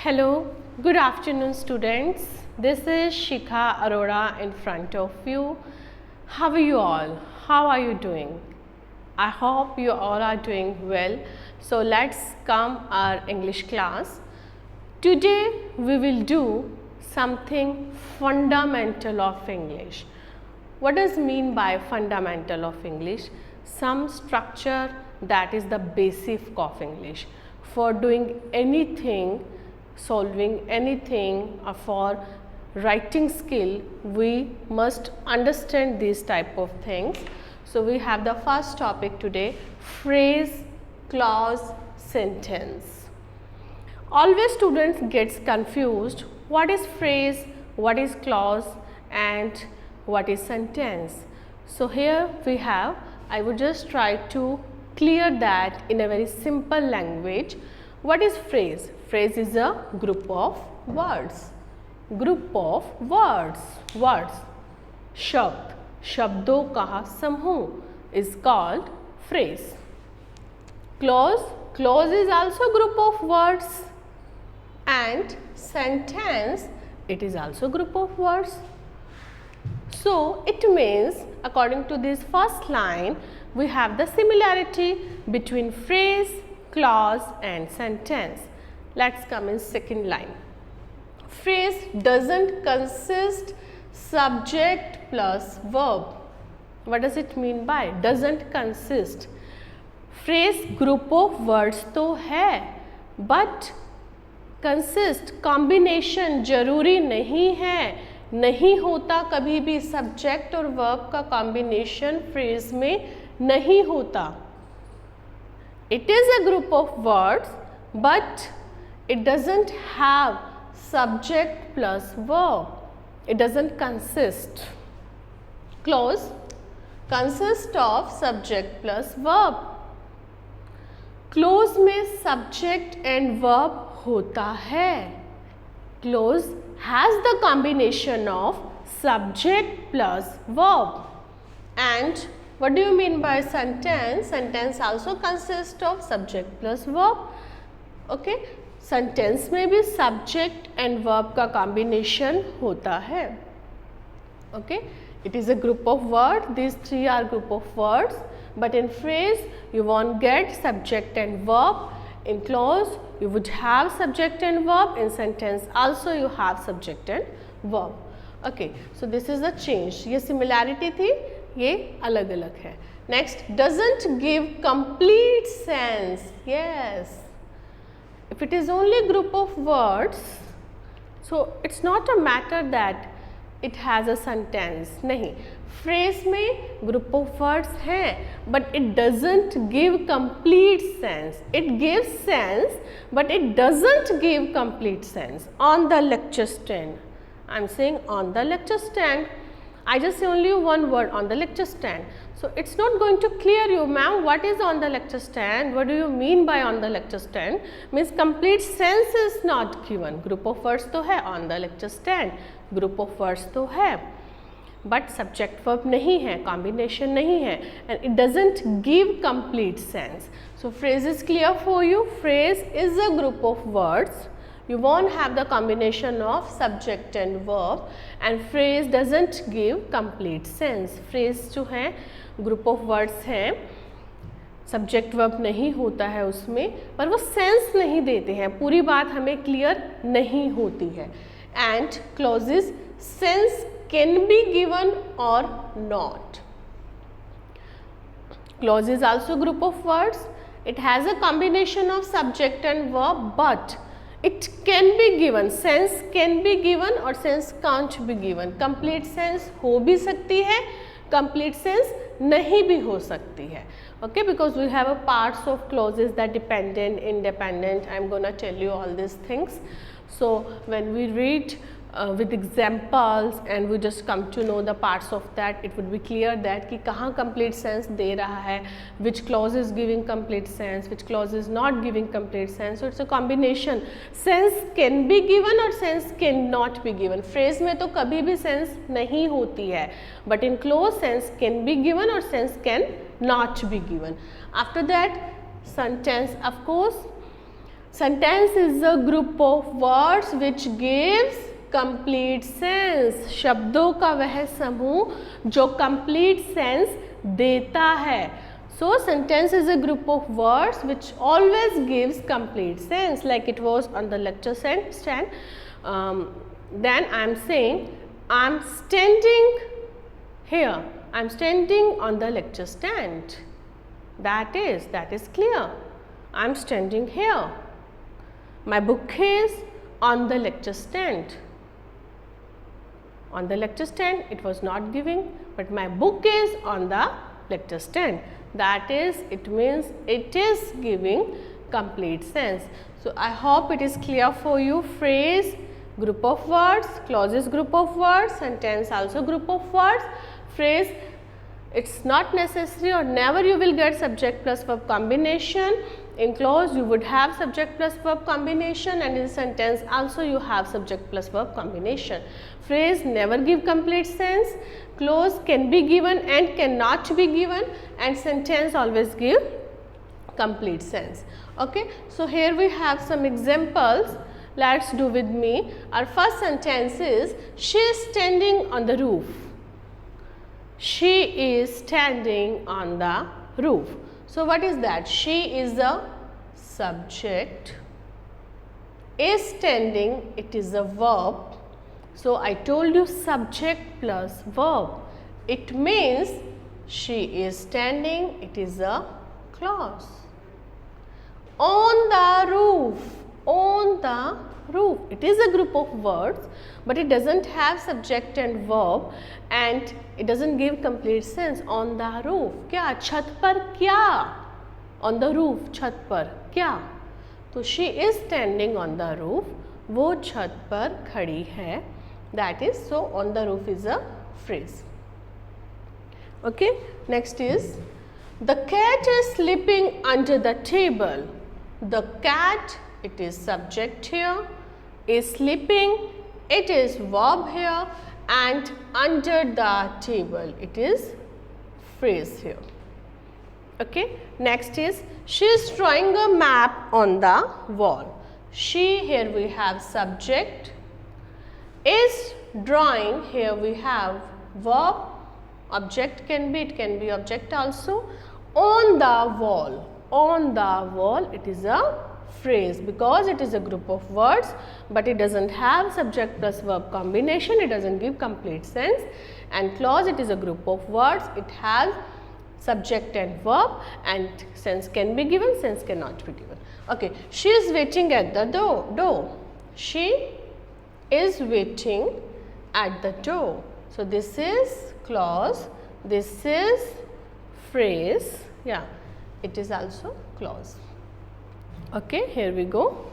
Hello, good afternoon students. This is Shikha Arora in front of you. How are you all? How are you doing? I hope you all are doing well. So let's come our English class. Today we will do something fundamental of English. What does mean by fundamental of English? Some structure that is the basic of English. For doing anything, solving anything, or for writing skill, we must understand these type of things. So we have the first topic today, phrase, clause, sentence. Always students gets confused, what is phrase, what is clause, and what is sentence. So here we have, I would just try to clear that in a very simple language. What is phrase? Phrase is a group of words. Group of words. Words. शब्द, शब्दों का समूह is called phrase. Clause. Clause is also group of words. And sentence, it is also group of words. So it means, according to this first line, we have the similarity between phrase, clause and sentence. Let's come in second line. Phrase doesn't consist subject plus verb. What does it mean by doesn't consist? Phrase group of words तो है, but consist combination जरूरी नहीं है. नहीं होता कभी भी subject और वर्ब का कॉम्बिनेशन फ्रेज में नहीं होता. It is a group of words, but it doesn't have subject plus verb. It doesn't consist. Clause consists of subject plus verb. Clause में subject and verb होता है. Clause has the combination of subject plus verb. And what do you mean by sentence? Sentence also consists of subject plus verb. Okay, sentence में भी subject and verb का combination होता है. Okay, it is a group of words. These three are group of words. But in phrase, you won't get subject and verb. In clause, you would have subject and verb. In sentence, also you have subject and verb. Okay, so this is the change. ये similarity थी, ये अलग अलग है. Next, doesn't give complete sense. Yes. If it is only group of words, so it's not a matter that it has a sentence. नहीं. Phrase में group of words हैं, but it doesn't give complete sense. It gives sense, but it doesn't give complete sense. On the lecture stand, I'm saying on the lecture stand. I just say only one word, on the lecture stand. So it's not going to clear you, ma'am, what is on the lecture stand? What do you mean by on the lecture stand? Means complete sense is not given. Group of words तो है on the lecture stand. Group of words तो है. But subject verb नहीं है, combination नहीं है, and it doesn't give complete sense. So phrase is clear for you. Phrase is a group of words. You won't have the combination of subject and verb, and phrase doesn't give complete sense. Phrase जो है group of words हैं, subject verb नहीं होता है उसमें, पर वो sense नहीं देते हैं, पूरी बात हमें clear नहीं होती है. And clauses, sense can be given or not. Clause is also group of words. It has a combination of subject and verb, but it can be given. Sense can be given or sense can't be given. Complete sense हो भी सकती है, complete sense नहीं भी हो सकती है. Okay, because we have a parts of clauses that dependent, independent. I'm gonna tell you all these things. So when we read with examples and we just come to know the parts of that, it would be clear that कि कहाँ complete sense दे रहा है, which clause is giving complete sense, which clause is not giving complete sense. So it's a combination. Sense can be given or sense cannot be given. Phrase में तो कभी भी sense नहीं होती है, but in clause sense can be given or sense can not be given. After that, sentence, of course, Sentence is a group of words which gives complete sense. शब्दों का वह समूह जो complete sense देता है. So sentence is a group of words which always gives complete sense, like it was on the lecture stand. Then I am saying I am standing here. I am standing on the lecture stand. That is clear. I am standing here. My book is on the lecture stand. On the lecture stand it was not giving, but my book is on the lecture stand. That is, it means it is giving complete sense. So I hope it is clear for you. Phrase, group of words, clauses, group of words, sentence also group of words. Phrase, it's not necessary or never you will get subject plus verb combination. In clause you would have subject plus verb combination, and in sentence also you have subject plus verb combination. Phrase never give complete sense. Clause can be given and cannot be given, and sentence always give complete sense. Okay, so here we have some examples. Let's do with me. Our first sentence is she is standing on the roof. She is standing on the roof. So what is that? She is the subject. Is standing, it is a verb. So I told you subject plus verb. It means she is standing, it is a clause. On the roof. On the roof. It is a group of words, but it doesn't have subject and verb, and it doesn't give complete sense. On the roof. क्या? छत पर क्या? On the roof. छत पर क्या? तो she is standing on the roof. वो छत पर खड़ी है. That is, so on the roof is a phrase. Okay. Next is the cat is sleeping under the table. The cat, it is subject here, is sleeping, it is verb here, and under the table, it is phrase here. Okay. Next is she is drawing a map on the wall. She, here we have subject. Is drawing, here we have verb. Object can be, it can be object also. On the wall. On the wall, it is a phrase because it is a group of words, but it doesn't have subject plus verb combination. It doesn't give complete sense. And clause, it is a group of words. It has subject and verb, and sense can be given, sense cannot be given. Okay. She is waiting at the door. She is waiting at the door. So this is clause, this is phrase. Yeah, it is also clause. Okay, here we go.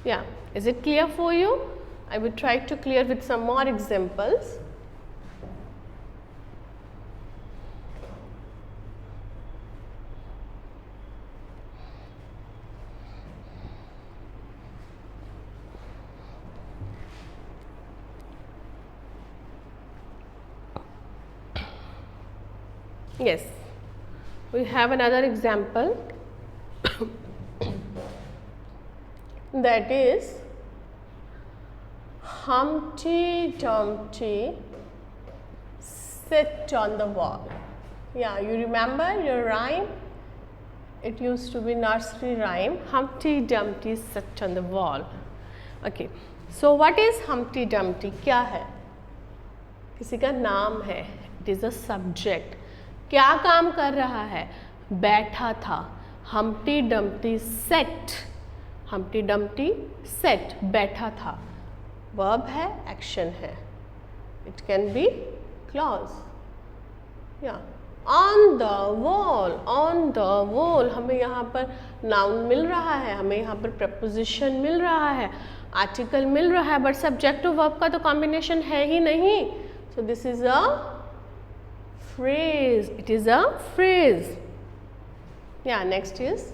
Yeah, is it clear for you? I will try to clear with some more examples. Yes, we have another example that is Humpty Dumpty sat on the wall. Yeah, you remember your rhyme? It used to be nursery rhyme. Humpty Dumpty sat on the wall. Okay, so what is Humpty Dumpty? क्या है? किसी का नाम है. It is a subject. क्या काम कर रहा है? बैठा था. Humpty Dumpty sat. Humpty Dumpty sat. बैठा था. Verb है, action है. It can be clause. Yeah. On the wall. On the wall. हमें यहाँ पर noun मिल रहा है. हमें यहाँ पर preposition मिल रहा है. Article मिल रहा है. But subject to verb का तो combination है ही नहीं. So this is a phrase. It is a phrase. Yeah, next is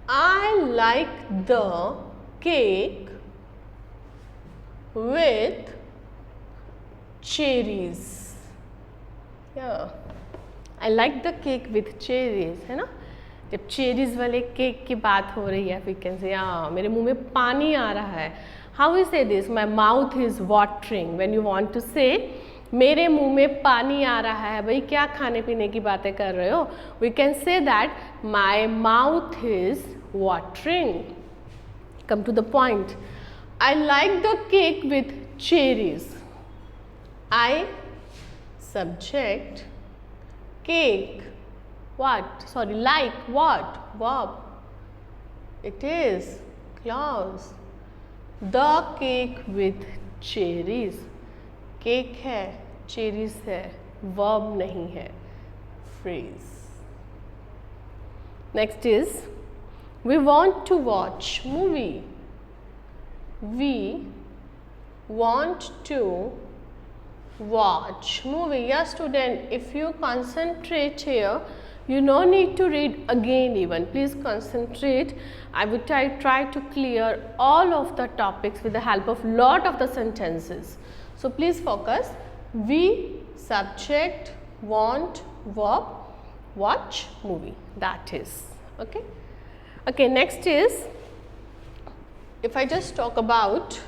I like the cake with cherries. Yeah, I like the cake with cherries, है ना? जब cherries वाले cake की बात हो रही है, वी कैन से मेरे मुंह में पानी आ रहा है. How we say this? My mouth is watering. When you want to say मेरे मुंह में पानी आ रहा है, भाई क्या खाने पीने की बातें कर रहे हो? We can say that my mouth is watering. Come to the point. I like the cake with cherries. I subject cake what? Sorry, like what? Verb. It is clause. The cake with cherries. Cake है, cherries है, verb नहीं है. Phrase. Next is we want to watch movie. We want to watch movie. Yes, student, if you concentrate here, you no need to read again even. Please concentrate. I will try to clear all of the topics with the help of lot of the sentences. So please focus. We, subject, want, verb, watch movie. That is okay. Okay, next is, if I just talk about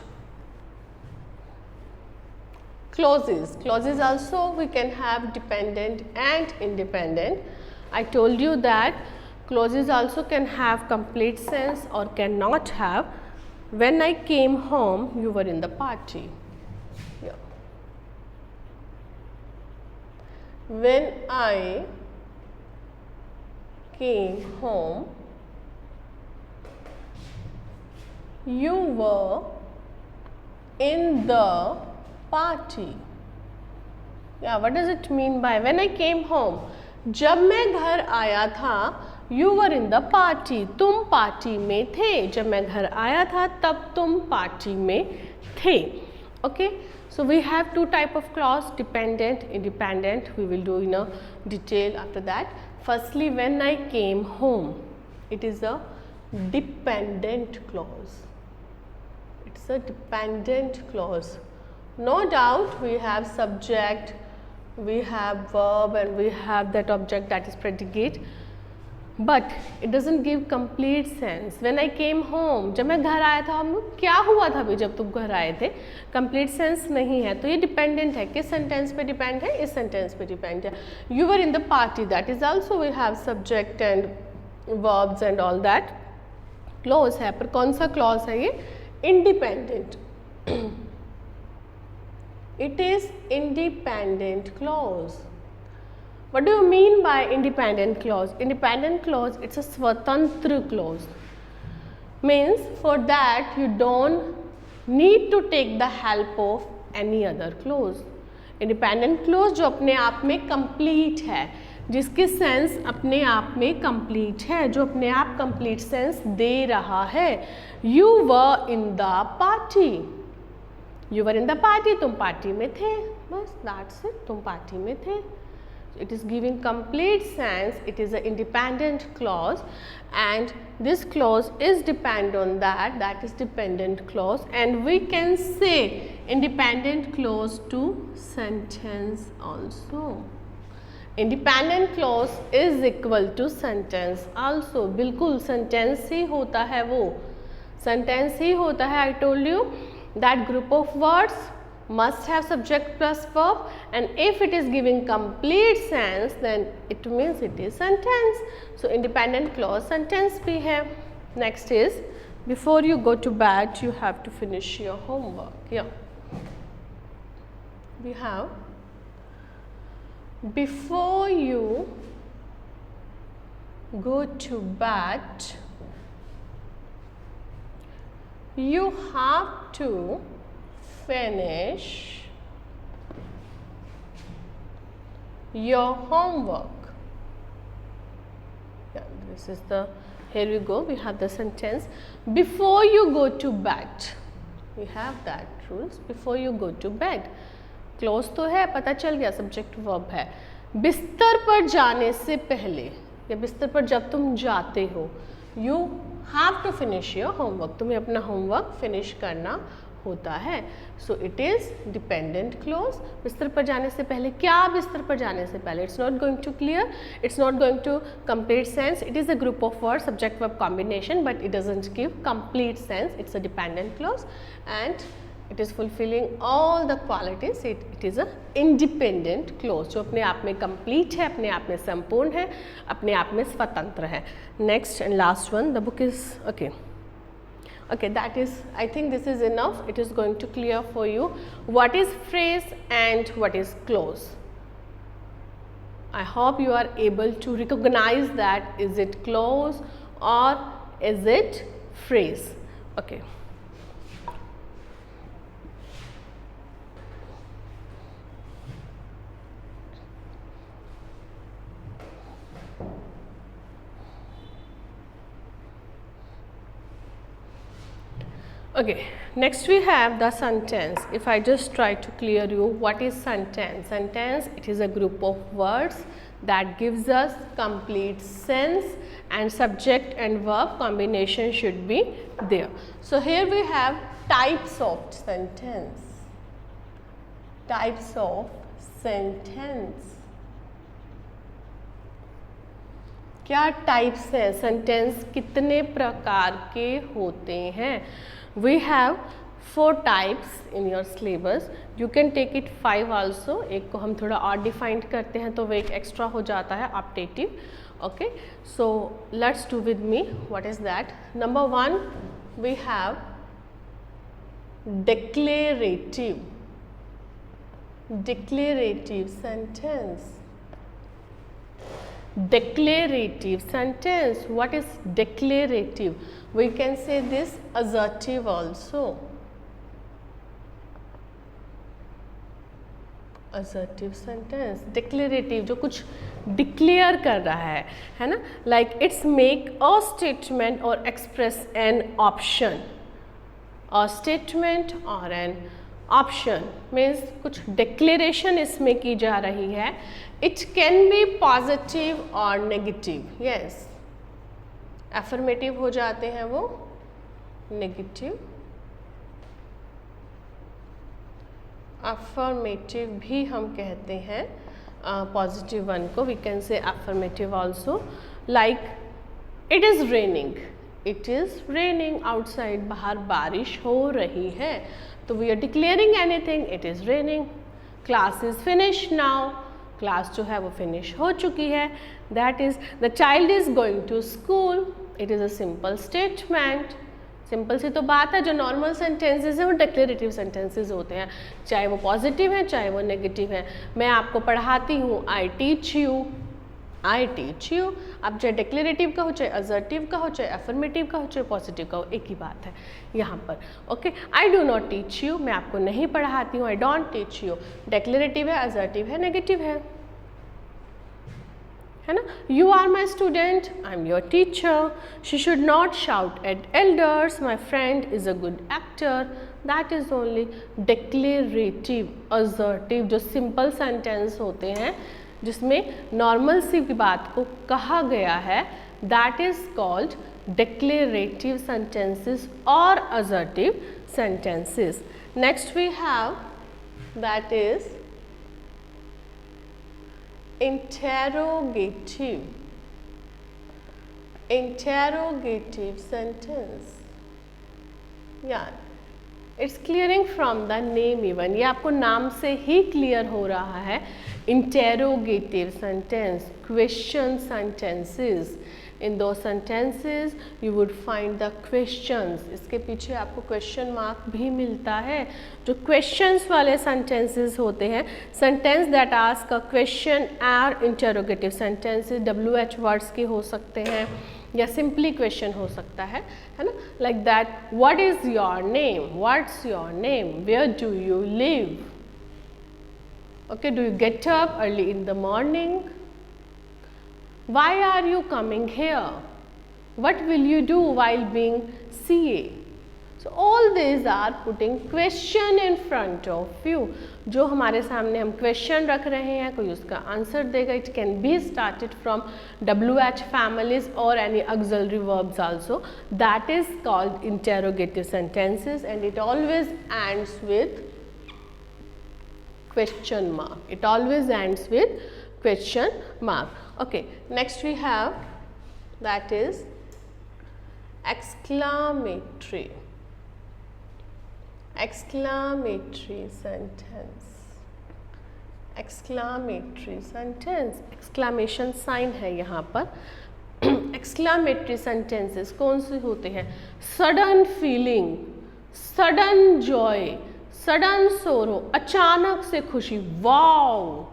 clauses. Clauses also we can have dependent and independent. I told you that clauses also can have complete sense or cannot have. When I came home, you were in the party. Yeah. When I came home, you were in the party. Yeah, what does it mean by when I came home? जब मैं घर आया था, you were in the party. तुम party में थे. जब मैं घर आया था तब तुम पार्टी में थे. Okay, so we have two type of clause, dependent, independent. We will do in a detail after that. Firstly, when I came home, it is a dependent clause. It's a dependent clause. No doubt we have subject, we have verb, and we have that object that is predicate, but it doesn't give complete sense. When I came home, जब मैं घर आया था, हम क्या हुआ था भाई जब तुम घर आए थे? complete sense नहीं है, तो ये dependent है. किस sentence पे depend है? इस sentence पे depend है. You were in the party, that is also we have subject and verbs and all that. Clause है, पर कौन सा clause है ये? Independent. It is independent clause. What do you mean by independent clause? Independent clause, it's a swatantra clause. Means for that you don't need to take the help of any other clause. Independent clause जो अपने आप में complete है, जिसकी sense अपने आप में complete है, जो अपने आप कंप्लीट सेंस दे रहा है. You were in the party. You were in the party, तुम पार्टी में थे. बस दैट्स इट, तुम पार्टी में थे. It is giving complete sense. It is an independent clause, and this clause is depend on that. That is dependent clause, and we can say independent clause to sentence also. Independent clause is equal to sentence also. बिल्कुल sentence ही होता है, वो sentence ही होता है. I told you that group of words must have subject plus verb, and if it is giving complete sense then it means it is sentence. So independent clause sentence bhi hai. Next is, before you go to bed you have to finish your homework. Yeah, we have before you go to bed you have to finish your homework. Yeah, this is the, here we go, we have the sentence before you go to bed. We have that rules, before you go to bed. Close तो है, पता चल गया, subject verb है. बिस्तर पर जाने से पहले या बिस्तर पर जब तुम जाते हो, you have to finish your homework. तुम्हें अपना होमवर्क फिनिश करना होता है. So it is dependent clause. बिस्तर पर जाने से पहले, क्या बिस्तर पर जाने से पहले, it's not going to clear, it's not going to complete sense. It is a group of word subject verb combination, but it doesn't give complete sense. It's a dependent clause and it is fulfilling all the qualities. It is a independent clause जो अपने आप में complete है, अपने आप में संपूर्ण है, अपने आप में स्वतंत्र है. Next and last one, the book is okay. That is, I think this is enough. It is going to clear for you what is phrase and what is clause. I hope you are able to recognize that is it clause or is it phrase. Okay. Okay, next we have the sentence. If I just try to clear you, what is sentence? Sentence, it is a group of words that gives us complete sense, and subject and verb combination should be there. So here we have types of sentence. Types of sentence. क्या types हैं? Sentence कितने प्रकार के होते हैं? We have 4 types in your syllabus. You can take it 5 also. एक को हम थोड़ा और डिफाइंड करते हैं तो वो एक एक्स्ट्रा हो जाता है, optative. Okay, so let's do with me. What is that? Number 1, we have declarative. Declarative sentence. Declarative sentence. What is declarative? We can say this assertive also. Assertive sentence. Declarative, जो कुछ declare कर रहा है ना, like it's make a statement or express an option. A statement or an option means कुछ declaration इसमें की जा रही है. It can be positive or negative. Yes. Affirmative हो जाते हैं वो, negative. Affirmative भी हम कहते हैं positive one को. We can say affirmative also. Like it is raining. It is raining outside. बाहर बारिश हो रही है. तो we are declaring anything. It is raining. Class is finished now. Class जो है वो फिनिश हो चुकी है. That is the child is going to school. It is a simple statement. Simple सी तो बात है. जो नॉर्मल सेंटेंसेस हैं वो डिक्लेरेटिव सेंटेंसेस होते हैं, चाहे वो पॉजिटिव हैं चाहे वो नेगेटिव हैं. मैं आपको पढ़ाती हूँ, I teach you. I teach you. अब चाहे डिक्लेरेटिव का हो, चाहे असर्टिव का हो, चाहे अफर्मेटिव का हो, चाहे पॉजिटिव का हो, एक ही बात है यहाँ पर. Okay, I do not teach you. मैं आपको नहीं पढ़ाती हूँ. I don't teach you. Declarative है, असर्टिव है, नेगेटिव है ना. You are my student. I am your teacher. She should not shout at elders. My friend is a good actor. That is only declarative. Assertive जो simple sentence होते हैं जिसमें normal सी बात को कहा गया है, that is called declarative sentences और assertive sentences. Next we have that is interrogative. Interrogative sentence. यार it's clearing from the name even. ये आपको नाम से ही क्लियर हो रहा है. Interrogative sentence, question sentences. इन दो sentences you would find the questions. इसके पीछे आपको क्वेश्चन मार्क भी मिलता है. जो क्वेश्चंस वाले सेंटेंसेस होते हैं, sentence that ask a question are interrogative sentences. WH words के हो सकते हैं या सिंपली क्वेश्चन हो सकता है ना. Like that, what is your name, what's your name, where do you live. Okay, do you get up early in the morning, why are you coming here, what will you do while being CA. So all these are putting question in front of you. जो हमारे सामने हम question रख रहे हैं कोई उसका answer देगा. It can be started from WH families or any auxiliary verbs also. That is called interrogative sentences and it always ends with question mark. It always ends with question mark. Okay, next we have that is exclamatory. Exclamatory sentence. Exclamatory sentence. Exclamation sign है यहाँ पर. Exclamatory sentences कौन से होते हैं? Sudden feeling, sudden joy, sudden sorrow, अचानक से खुशी. Wow!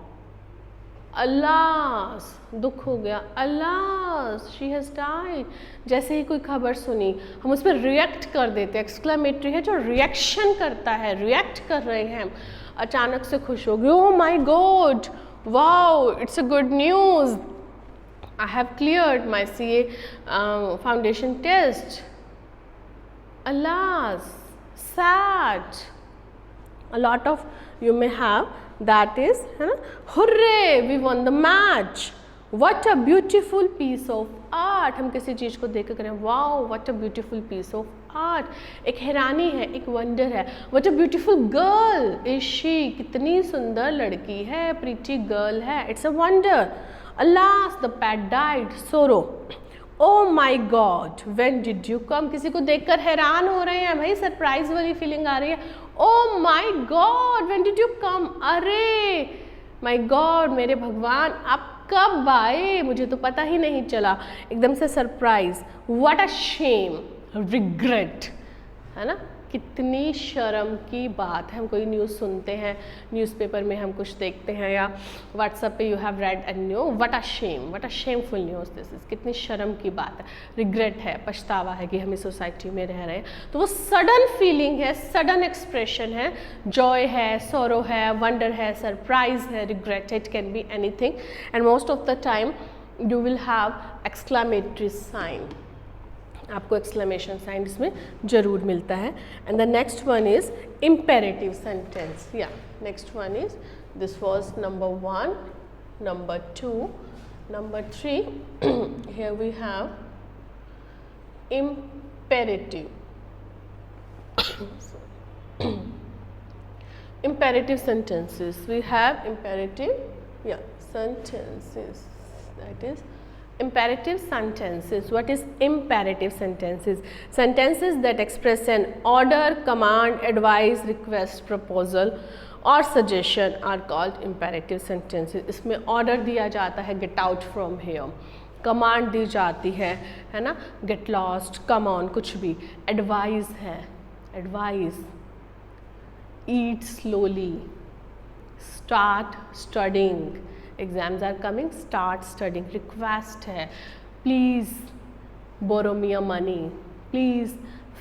अल्लाह, दुख हो गया. अल्लाह, शी हैज़ डाइड. जैसे ही कोई खबर सुनी हम उस पर रिएक्ट कर देते हैं. एक्सक्लेमेटरी है जो रिएक्शन करता है, रिएक्ट कर रहे हैं हम. अचानक से खुश हो गए. Oh my God, wow, it's a good news. I have cleared my CA foundation test. Alas, sad. A lot of you may have that is, hooray, we won the match. What a beautiful piece of art. हम किसी चीज़ को देख कर करें wow, what a beautiful piece of art. एक हैरानी है, एक वंडर है. What a beautiful girl is she. कितनी सुंदर लड़की है, pretty girl है. It's a wonder. Alas, the pet died. Sorrow. Oh my God, when did you come? किसी को देखकर हैरान हो रहे हैं भाई, सरप्राइज वाली फीलिंग आ रही है. Oh my God, when did you come? अरे my God, मेरे भगवान आप कब आए, मुझे तो पता ही नहीं चला. एकदम से surprise. What a shame, regret, है ना. कितनी शर्म की बात है. हम कोई न्यूज़ सुनते हैं, न्यूज़पेपर में हम कुछ देखते हैं या व्हाट्सएप पे you have read and knew what a shame, what a shameful news this is. कितनी शर्म की बात है. रिग्रेट है, पछतावा है कि हम इस सोसाइटी में रह रहे हैं. तो वो सडन फीलिंग है, सडन एक्सप्रेशन है. जॉय है, सोरो है, वंडर है, सरप्राइज है, regret. It can be anything and most of the time you will have exclamatory sign. आपको एक्सक्लेमेशन साइन इसमें जरूर मिलता है. And the next one is imperative sentence. या next one is this was number 1, number 2, number 3. Here we have imperative. imperative sentences. We have imperative sentences. That is imperative sentences. What is imperative sentences? Sentences that express an order, command, advice, request, proposal और suggestion are called imperative sentences. इसमें order दिया जाता है get out from here, command दी जाती है ना, get lost, come on, कुछ भी. advice है, advice, eat slowly, start studying, exams are coming, start studying. request है, please borrow me a money, please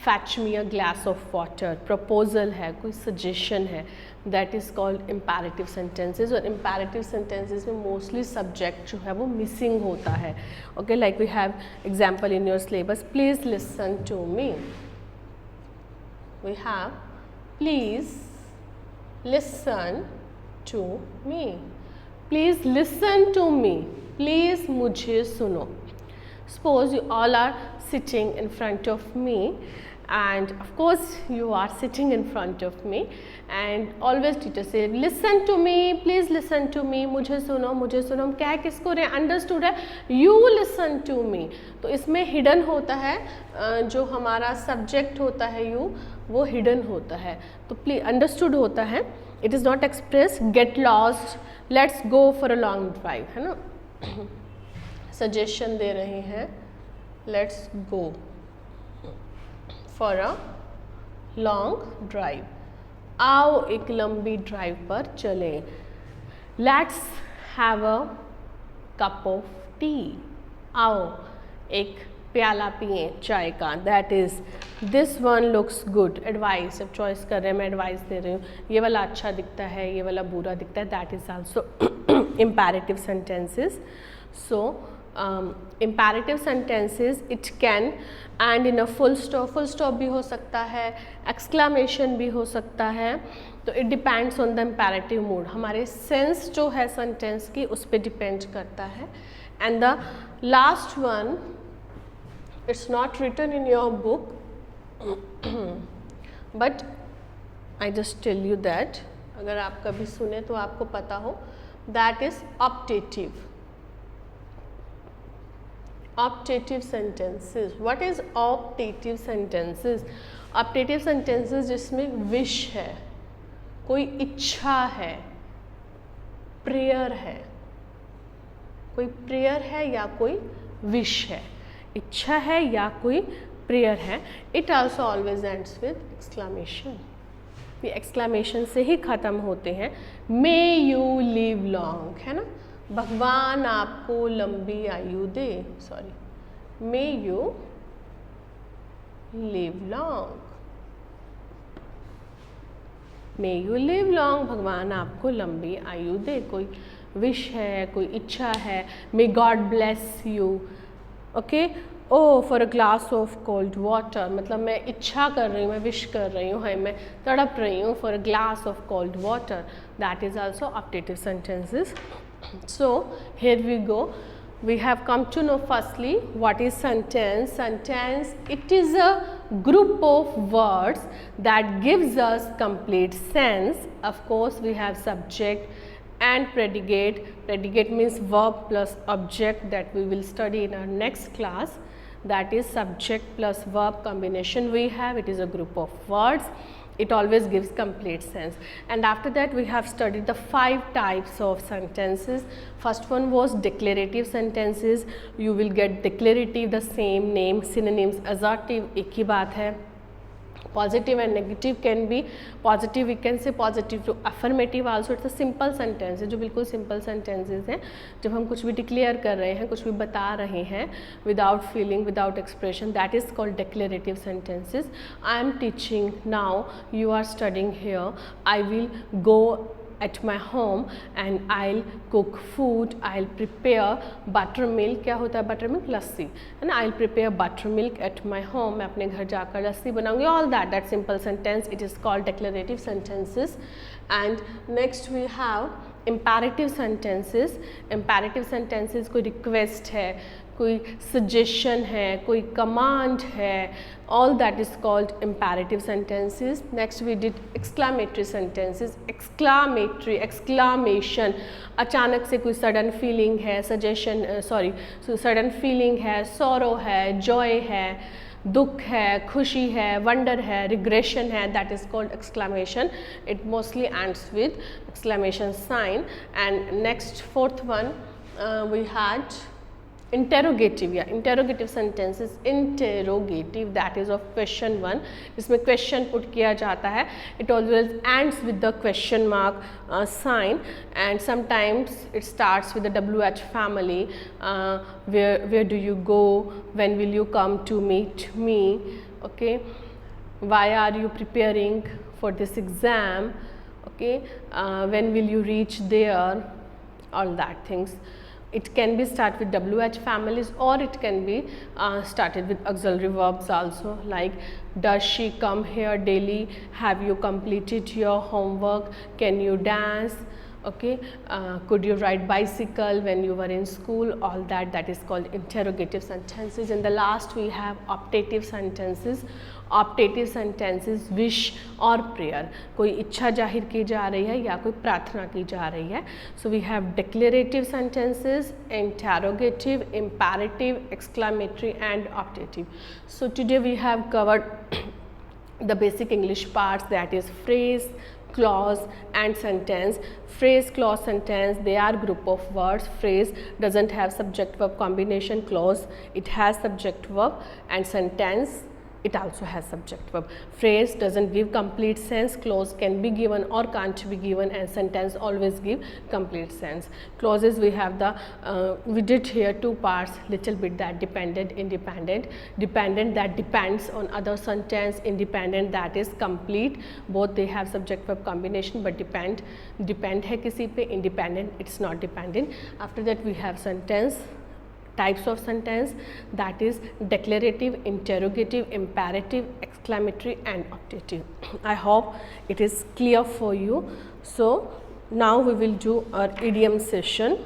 fetch me a glass of water. proposal है, कोई suggestion है. that is called imperative sentences. और imperative sentences में mostly subject जो है वो missing होता है. okay, like we have example in your syllabus, please listen to me. we have please listen to me. Please listen to me. Please मुझे सुनो. Suppose you all are sitting in front of me and of course you are sitting in front of me and always teacher say listen to me, please listen to me. मुझे सुनो, मुझे सुनो. हम क्या किसको रहे, अंडरस्टूड है, you listen to me. तो इसमें हिडन होता है, जो हमारा सब्जेक्ट होता है you, वो हिडन होता है. तो प्लीज अंडरस्टूड होता है. It is not express get lost, let's go for a long drive, है ना. सजेशन दे रहे हैं, let's go for a long drive. आओ एक लंबी ड्राइव पर चलें. Let's have a cup of T. आओ एक प्याला पिए चाय का. That is this one looks good. Advice, अब चॉइस कर रहे हैं, मैं एडवाइस दे रही हूँ. ये वाला अच्छा दिखता है, ये वाला बुरा दिखता है. That is also imperative sentences. So imperative sentences it can end in a full stop भी हो सकता है, एक्सक्लामेशन भी हो सकता है, तो it depends on the imperative mood, हमारे सेंस जो है सेंटेंस की उस पर डिपेंड करता है. And the last one, it's not written in your book but I just tell you that, अगर आप कभी सुने तो आपको पता हो, that is optative. Optative sentences. What is optative sentences? Optative sentences जिसमें विश है, कोई इच्छा है, प्रेयर है, कोई प्रेयर है या कोई विश है, इच्छा है या कोई प्रेयर है. It also always ends with exclamation. ये एक्सक्लामेशन से ही ख़त्म होते हैं. मे यू लिव लॉन्ग, है ना, भगवान आपको लंबी आयु दे, sorry, may you live long, may you live long, भगवान आपको लंबी आयु दे. कोई विश है, कोई इच्छा है, may God bless you. Okay, O for a glass of cold water, मतलब मैं इच्छा कर रही हूँ, मैं विश कर रही हूँ, है मैं तड़प रही हूँ for a glass of cold water. That is also optative sentences. So here we go. We have come to know firstly what is sentence. Sentence, it is a group of words that gives us complete sense. Of course we have subject and predicate. Predicate means verb plus object that we will study in our next class. That is subject plus verb combination we have. It is a group of words. It always gives complete sense. And after that we have studied the 5 types of sentences. First one was declarative sentences. You will get declarative, the same name, synonyms, assertive, एक ही बात है. Positive and negative can be positive, we can say positive to affirmative also. It's a simple sentence है, जो बिल्कुल simple sentences हैं, जब हम कुछ भी declare कर रहे हैं, कुछ भी बता रहे हैं without feeling, without expression, that is called declarative sentences. I am teaching now, you are studying here, I will go at my home and I'll cook food, I'll prepare buttermilk. क्या होता है buttermilk? लस्सी, है ना. I'll prepare buttermilk at my home, मैं अपने घर जाकर लस्सी बनाऊंगी. All that simple sentence, it is called declarative sentences. And next we have imperative sentences. Imperative sentences कोई request है, कोई suggestion है, कोई command है, all that is called imperative sentences. Next we did exclamatory sentences. Exclamatory, exclamation, अचानक से कोई sudden feeling है, suggestion, sudden feeling है, sorrow है, joy है, दुख है, खुशी है, wonder है, regression है, that is called exclamation. It mostly ends with exclamation sign. And next, fourth one, we had interrogative. Yeah, interrogative sentences. Interrogative, that is of question one, इसमें question put किया जाता है. It always ends with the question mark sign, and sometimes it starts with the WH family. Where do you go? When will you come to meet me? Okay, why are you preparing for this exam? Okay, when will you reach there? All that things. It can be started with WH families, or it can be started with auxiliary verbs also, like does she come here daily, have you completed your homework, can you dance, okay, could you ride bicycle when you were in school, all that, that is called interrogative sentences. And the last we have optative sentences. Optative sentences wish और prayer, कोई इच्छा जाहिर की जा रही है या कोई प्रार्थना की जा रही है. So we have declarative sentences, interrogative, imperative, exclamatory and optative. So today we have covered the basic English parts, that is phrase, clause and sentence. Phrase, clause, sentence, they are group of words. Phrase doesn't have subject verb combination. Clause, it has subject verb. And sentence, it also has subject verb. Phrase doesn't give complete sense. Clause can be given or can't be given, and sentence always give complete sense. Clauses, we have the we did here 2 parts, little bit, that dependent, independent. Dependent, that depends on other sentence. Independent, that is complete. Both they have subject verb combination, but depend है किसी पे. Independent, it's not dependent. After that we have sentence. types of sentence, that is declarative, interrogative, imperative, exclamatory and optative. I hope it is clear for you. So now we will do our idiom session.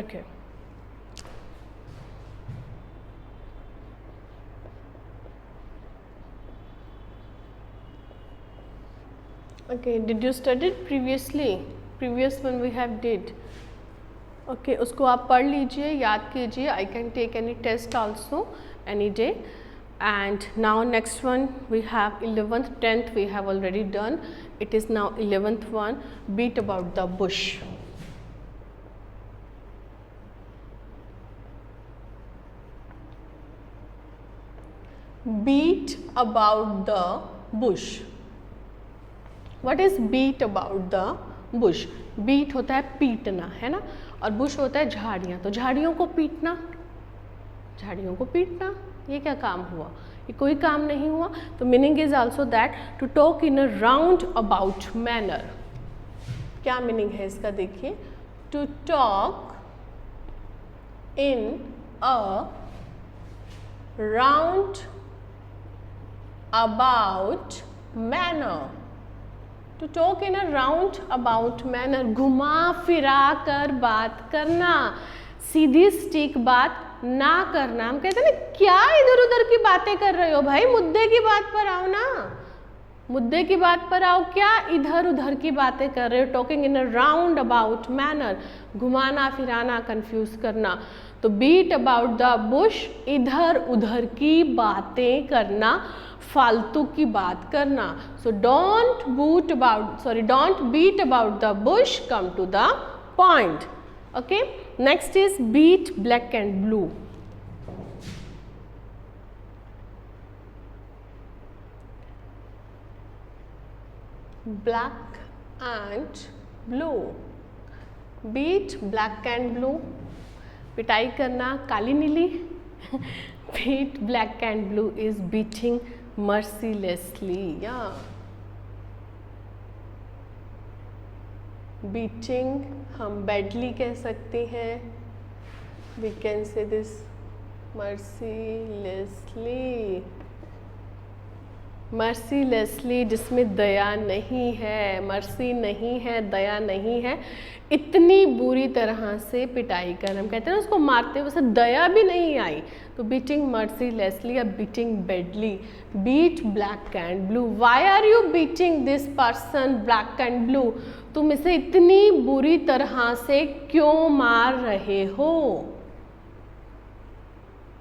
Okay. Okay, did you study previously? Previous one we have did. Okay, उसको आप पढ़ लीजिए, याद कीजिए. I can take any test also any day. And now next one we have 11th, 10th we have already done. It is now 11th one. Beat about the bush. Beat about the bush. What is beat about the bush? Beat होता है पीटना, है ना, और bush होता है झाड़ियाँ. तो झाड़ियों को पीटना, झाड़ियों को पीटना, ये क्या काम हुआ? ये कोई काम नहीं हुआ. तो meaning is also that to talk in a round about manner. क्या मीनिंग है इसका देखिए. To talk in a round about manner. To talk in a round about manner, घुमा फिरा कर बात करना, सीधी स्टिक बात ना करना. हम कहते हैं ना, क्या इधर उधर की बातें कर रहे हो भाई, मुद्दे की बात पर आओ ना, मुद्दे की बात पर आओ, क्या इधर उधर की बातें कर रहे हो. Talking in a round about manner, घुमाना फिराना, कंफ्यूज करना. तो बीट अबाउट द बुश, इधर उधर की बातें करना, फालतू की बात करना. So don't beat about the bush, come to the point. Okay, next is beat black and blue. Black and blue. Beat black and blue. पिटाई करना, काली नीली. Beat black and blue is beating mercilessly. Yeah. Beating हम badly कह सकते हैं. We can say this mercilessly. Mercilessly जिसमें दया नहीं है, मर्सी नहीं है, दया नहीं है, इतनी बुरी तरह से पिटाई कर. हम कहते हैं ना उसको मारते हुए उसे दया भी नहीं आई. तो बीटिंग मर्सीलेसली या beating badly. Beat black and blue. Why are you beating this person black and blue? तुम इसे इतनी बुरी तरह से क्यों मार रहे हो?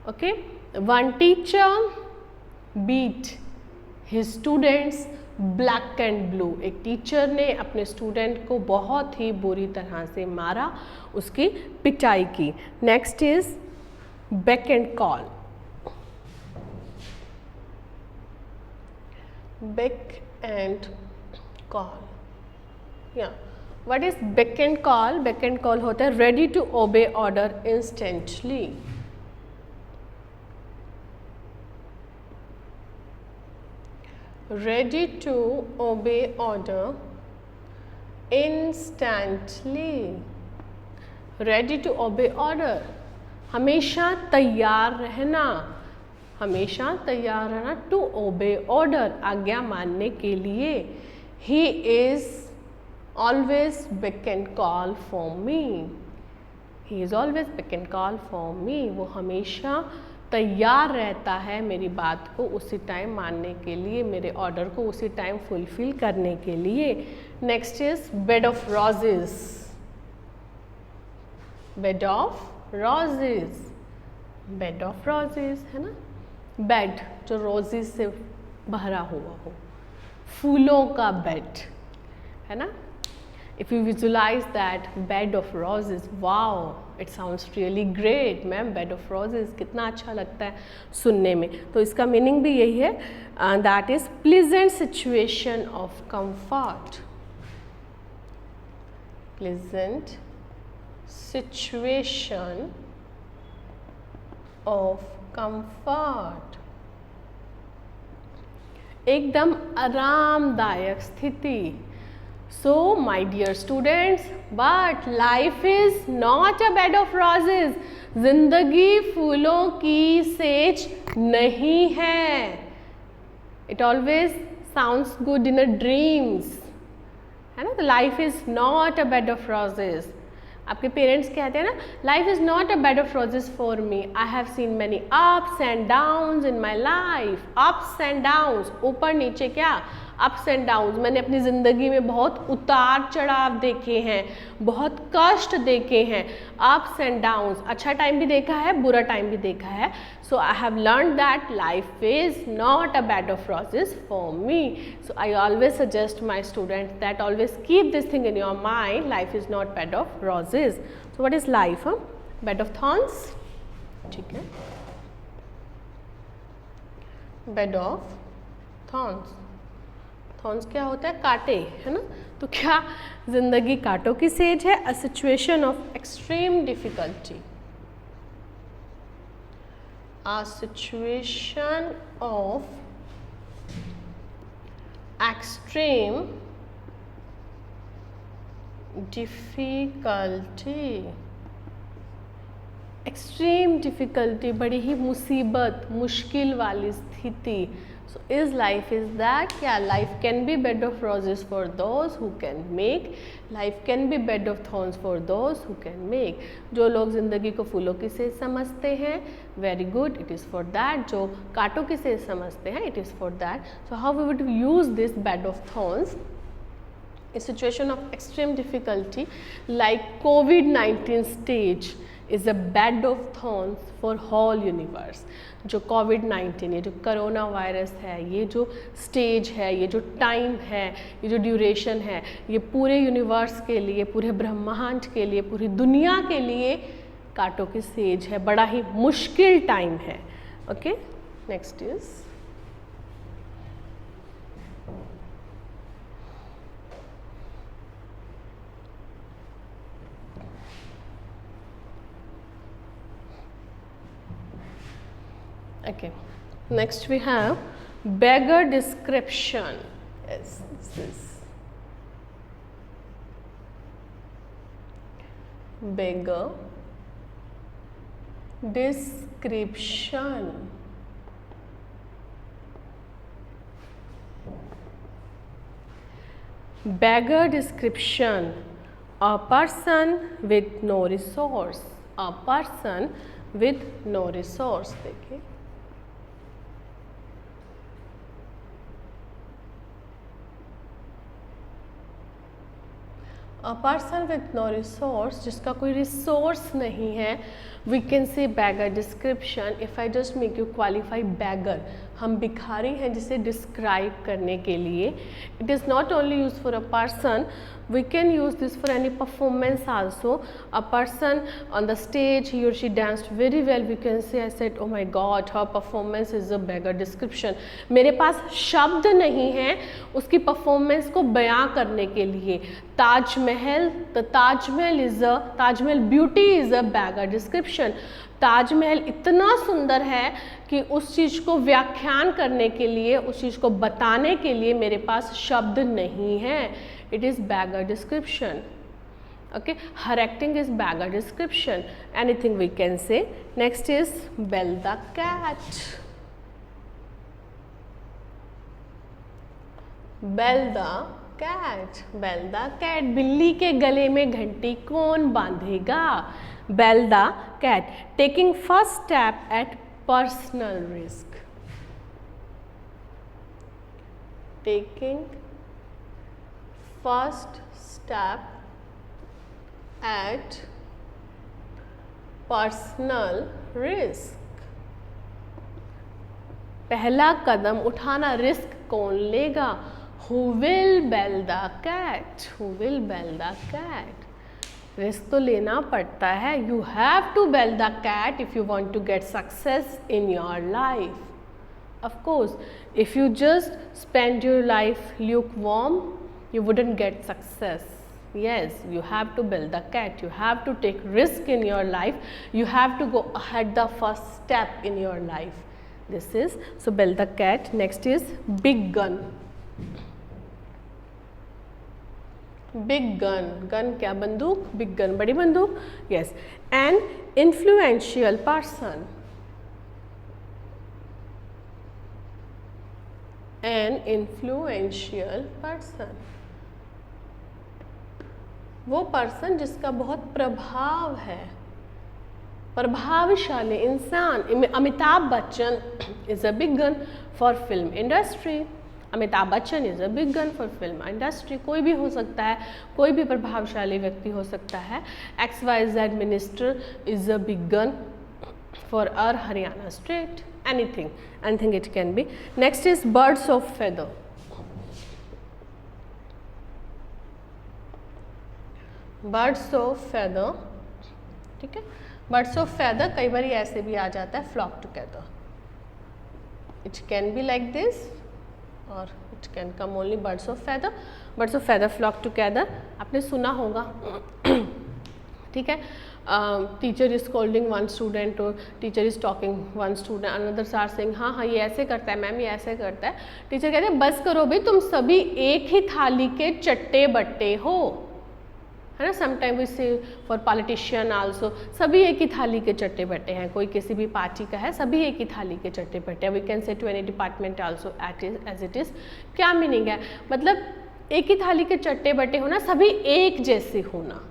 Okay. One teacher beat his students black and blue. एक टीचर ने अपने स्टूडेंट को बहुत ही बुरी तरह से मारा, उसकी पिटाई की. Next is beck and call. Bake and call. या what is beck and call? Bake and कॉल होता है ready to obey order instantly. Ready to obey order instantly. Ready to obey order, हमेशा तैयार रहना, हमेशा तैयार रहना. To obey order, आज्ञा मानने के लिए. He is always beck and call for me. He is always beck and call for me. वो हमेशा तैयार रहता है मेरी बात को उसी टाइम मानने के लिए, मेरे ऑर्डर को उसी टाइम फुलफिल करने के लिए. Next is bed of roses. Bed of roses. Bed of roses है ना, बेड जो रोजेस से भरा हुआ हो, फूलों का बेड है ना. If you visualize that bed of roses, wow, it sounds really great, ma'am. bed of roses कितना अच्छा लगता है सुनने में. तो इसका मीनिंग भी यही है, that is pleasant situation of comfort. pleasant situation of comfort, एकदम आरामदायक स्थिति। So my dear students, but life is not a bed of roses. जिंदगी फूलों की सेज नहीं है। It always sounds good in a dreams, है ना। तो life is not a bed of roses. आपके पेरेंट्स कहते हैं ना, life is not a bed of roses for me, I have seen many ups and downs in my life. Ups and downs, ऊपर नीचे क्या, अप्स एंड डाउन्स। मैंने अपनी ज़िंदगी में बहुत उतार चढ़ाव देखे हैं, बहुत कष्ट देखे हैं, अप्स एंड डाउन्स। अच्छा टाइम भी देखा है, बुरा टाइम भी देखा है। So I have learn that life is not a bed of roses for me. So I always suggest my students that always keep this thing in your mind, life is not bed of roses. So what is life? Bed of thorns, ठीक है, bed of thorns. Thorns क्या होता है? कांटे, है ना। तो क्या जिंदगी कांटों की सेज है? A situation of extreme difficulty, a situation of extreme difficulty. Extreme difficulty, बड़ी ही मुसीबत, मुश्किल वाली स्थिति। So is life is that, yeah, life can be bed of roses for those who can make, life can be bed of thorns for those who can make। जो लोग ज़िंदगी को फूलों की सेज समझते हैं, very good, it is for that. जो कांटों की सेज समझते हैं, it is for that. So how we would use this bed of thorns? A situation of extreme difficulty like COVID-19 stage is a bed of thorns for whole universe। जो COVID-19, ये जो corona virus है, ये जो stage है, ये जो time है, ये जो ड्यूरेशन है, ये पूरे यूनिवर्स के लिए, पूरे ब्रह्मांड के लिए, पूरी दुनिया के लिए कांटों की सेज है, बड़ा ही मुश्किल टाइम है। Okay, next is okay, next we have beggar description. Yes, this is beggar description. Beggar description, a person with no resource, a person with no resource। देखिए, a person with no resource, जिसका कोई resource नहीं है, we can say beggar description। if I just make you qualify beggar, हम भिखारी हैं जिसे describe करने के लिए। it is not only used for a person, we can use this for any performance also। a person on the stage, he or she danced very well, we can say, I said, oh my god, her performance is a beggar description। मेरे पास शब्द नहीं है उसकी performance को बयां करने के लिए। Taj Mahal, the Taj Mahal is a, Taj Mahal beauty is a beggar description। Taj Mahal इतना सुंदर है कि उस चीज़ को व्याख्यान करने के लिए, उस चीज़ को बताने के लिए मेरे पास शब्द नहीं है। It is beggar description। okay, her acting is beggar description। anything we can say। next is Bell the cat। Bell the cat, Bell the cat, बिल्ली के गले में घंटी कौन बांधेगा? Bell the cat, taking first step at personal risk, taking first step at personal risk। पहला कदम उठाना risk कौन लेगा? Who will bell the cat? Who will bell the cat? Risk तो लेना पड़ता है। You have to bell the cat if you want to get success in your life। Of course, if you just spend your life lukewarm, you wouldn't get success। Yes, you have to build the cat. You have to take risk in your life. You have to go ahead the first step in your life. This is, so build the cat. Next is big gun. Big gun. Gun क्या? बंदूक. Big gun बड़ी बंदूक. Yes. An influential person. An influential person. वो person जिसका बहुत प्रभाव है, प्रभावशाली इंसान. Amitabh Bachchan is a big gun for film industry. Amitabh Bachchan is a big gun for film industry. कोई भी हो सकता है, कोई भी प्रभावशाली व्यक्ति हो सकता है. XYZ minister is a big gun for our Haryana state. Anything it can be. Next is birds of feather. Birds of feather, ठीक है. बर्ड्स ऑफ फेदर कई बार ऐसे भी आ जाता है, flock together. It can be like this और it can come only birds of feather. Birds of feather flock together आपने सुना होगा. ठीक है. Teacher is scolding one student और teacher is talking one student, anothers are saying हाँ ये ऐसे करता है मैम, ये ऐसे करता है. टीचर कहते हैं बस करो भाई, तुम सभी एक ही थाली के चट्टे बट्टे हो, है ना. समटाइम वी से फॉर पॉलिटिशियन आल्सो, सभी एक ही थाली के चट्टे बट्टे हैं. कोई किसी भी पार्टी का है, सभी एक ही थाली के चट्टे बट्टे हैं. We can say to any department also as it is. क्या मीनिंग है? मतलब एक ही थाली के चट्टे बट्टे होना, सभी एक जैसे होना.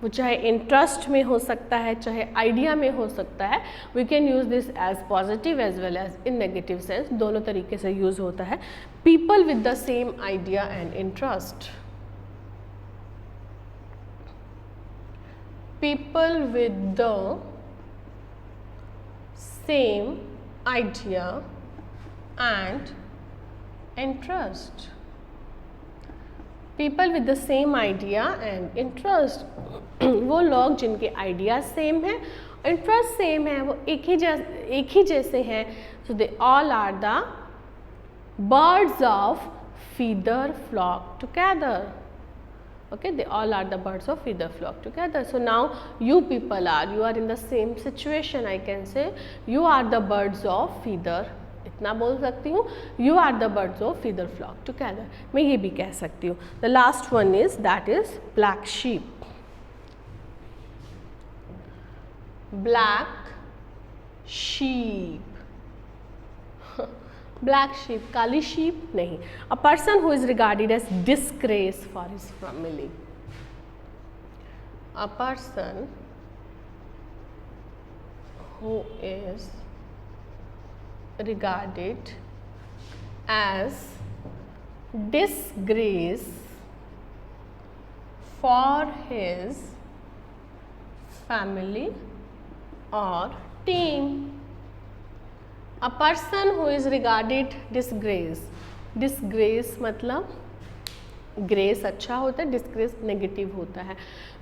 वो चाहे इंटरेस्ट में हो सकता है, चाहे आइडिया में हो सकता है. We can use this as positive as well as in negative sense. दोनों तरीके से यूज़ होता है. People with the same idea and interest. People with the same idea and interest. People with the same idea and interest. वो लोग जिनके idea same है, interest same है, वो एक ही जैसे हैं. So they all are the birds of feather flock together. Okay, they all are the birds of feather flock together. So now you people are in the same situation. I can say you are the birds of feather. इतना बोल सकती हूँ. You are the birds of feather flock together. मैं ये भी कह सकती हूँ. The last one is that is black sheep. Black sheep. Black sheep, Kali sheep नहीं. A person who is regarded as disgrace for his family. A person who is regarded as disgrace for his family or team. A person who is regarded disgrace. Disgrace मतलब grace अच्छा होता है, disgrace negative होता है.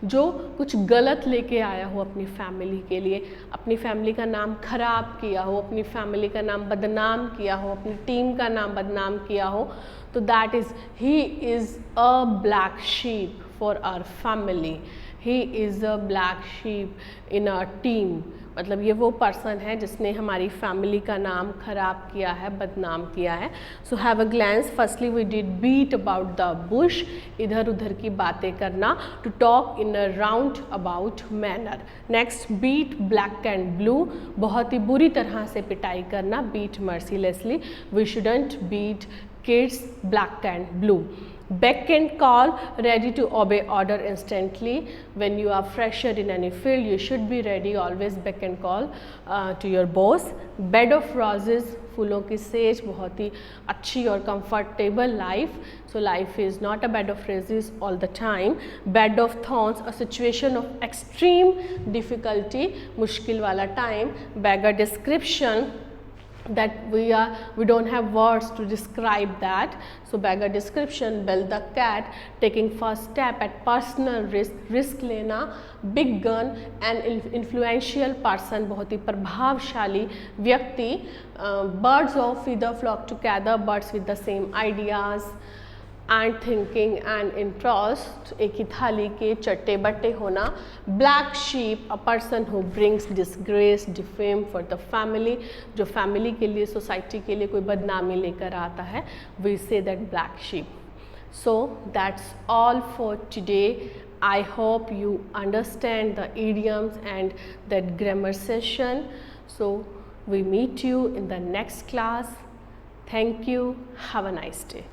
जो कुछ गलत लेके आया हो अपनी फैमिली के लिए, अपनी फैमिली का नाम खराब किया हो, अपनी फैमिली का नाम बदनाम किया हो, अपनी टीम का नाम बदनाम किया हो, तो that is he is a black sheep for our family. He is a black sheep in our team. मतलब ये वो पर्सन है जिसने हमारी फैमिली का नाम खराब किया है, बदनाम किया है. So have a glance. Firstly we did beat about the bush. इधर उधर की बातें करना. To talk in a round about manner. Next beat black and blue. बहुत ही बुरी तरह से पिटाई करना. Beat mercilessly. We shouldn't beat kids black and blue. Beck and call, ready to obey order instantly. When you are fresher in any field, you should be ready. Always beck and call to your boss. Bed of roses, फूलों की says, बहुत ही अच्छी और comfortable life. So life is not a bed of roses all the time. Bed of thorns, a situation of extreme difficulty, मुश्किल वाला time. Beggar description, that we don't have words to describe that. So beggar description. Build the cat, taking first step at personal risk लेना. Big gun, an influential person, बहुत ही प्रभावशाली व्यक्ति. Birds of feather flock together, birds with the same ideas. And thinking and interest, एक ही थाली के चट्टे बट्टे होना. Black sheep, a person who brings disgrace defame for the family, जो फैमिली के लिए, सोसाइटी के लिए कोई बदनामी लेकर आता है, we say that black sheep. So that's all for today. I hope you understand the idioms and that grammar session. So we meet you in the next class. Thank you. Have a nice day.